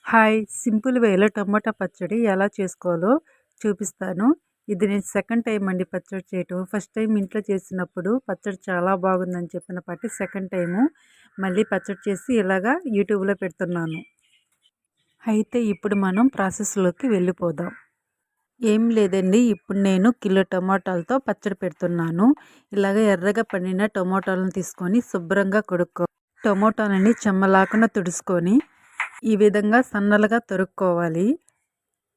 Hi! Simple వేలో tomato పచ్చడి ఎలా చేసుకోవాలో చూపిస్తాను. ఇది నేను సెకండ్ టైమ్ అండి పచ్చడి చేయటం. ఫస్ట్ టైమ్ ఇంట్లో చేసినప్పుడు పచ్చడి చాలా బాగుందని చెప్పిన పాటి సెకండ్ టైము మళ్ళీ పచ్చడి చేసి ఇలాగా యూట్యూబ్‌లో పెడుతున్నాను. అయితే ఇప్పుడు మనం ప్రాసెస్‌లోకి వెళ్ళిపోదాం. ఏం లేదండి, ఇప్పుడు నేను కిలో టమోటాలతో పచ్చడి పెడుతున్నాను. ఇలాగ ఎర్రగా పండిన టమోటాలను తీసుకొని శుభ్రంగా టమోటాలని చెమ్మ లేకుండా తుడుచుకొని ఈ విధంగా సన్నలుగా తరుక్కోవాలి.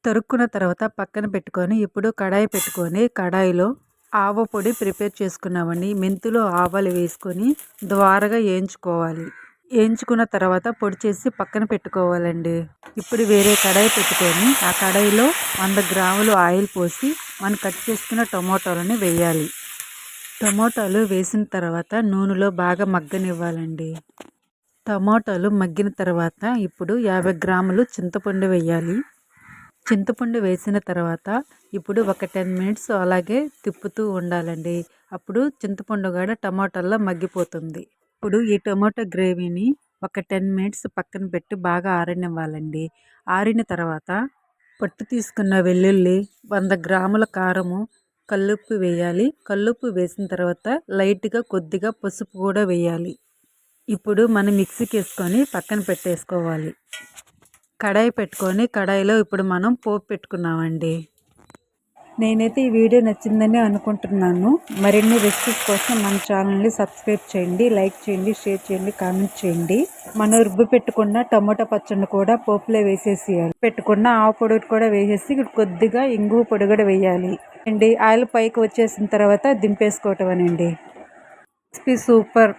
తరుక్కున్న తర్వాత పక్కన పెట్టుకొని ఇప్పుడు కడాయి పెట్టుకొని కడాయిలో ఆవ పొడి ప్రిపేర్ చేసుకున్నామండి. మెంతులు, ఆవాలు వేసుకొని ద్వారగా వేయించుకోవాలి. వేయించుకున్న తర్వాత పొడి చేసి పక్కన పెట్టుకోవాలండి. ఇప్పుడు వేరే కడాయి పెట్టుకొని ఆ కడాయిలో 100 గ్రాములు ఆయిల్ పోసి మనం కట్ చేసుకున్న టమోటాలని వేయాలి. టమోటాలు వేసిన తర్వాత నూనెలో బాగా మగ్గనివ్వాలండి. టమోటాలు మగ్గిన తర్వాత ఇప్పుడు 50 గ్రాములు చింతపండు వేయాలి. చింతపండు వేసిన తర్వాత ఇప్పుడు ఒక 10 మినిట్స్ అలాగే తిప్పుతూ ఉండాలండి. అప్పుడు చింతపండు కూడా టమోటాల్లో మగ్గిపోతుంది. ఇప్పుడు ఈ టమోటా గ్రేవీని ఒక 10 మినిట్స్ పక్కన పెట్టి బాగా ఆరనివ్వాలండి. ఆరిన తర్వాత పొట్టు తీసుకున్న వెల్లుల్లి, 100 గ్రాముల కారము, కల్లుప్పు వేయాలి. కల్లుప్పు వేసిన తర్వాత లైట్గా కొద్దిగా పసుపు కూడా వేయాలి. ఇప్పుడు మనం మిక్సీకి వేసుకొని పక్కన పెట్టేసుకోవాలి. కడాయి పెట్టుకొని కడాయిలో ఇప్పుడు మనం పోపు పెట్టుకున్నామండి. నేనైతే ఈ వీడియో నచ్చిందని అనుకుంటున్నాను. మరిన్ని రెసిపీస్ కోసం మన ఛానల్ని సబ్స్క్రైబ్ చేయండి, లైక్ చేయండి, షేర్ చేయండి, కామెంట్ చేయండి. మనం రుబ్బు పెట్టుకున్న టమోటా పచ్చడిని కూడా పోపులో వేసేసేయాలి. పెట్టుకున్న ఆవు పొడి కూడా వేసేసి కొద్దిగా ఇంగువ పొడి కూడా వేయాలి అండి. ఆయిల్ పైకి వచ్చేసిన తర్వాత దింపేసుకోవటమేనండి. Recipe super.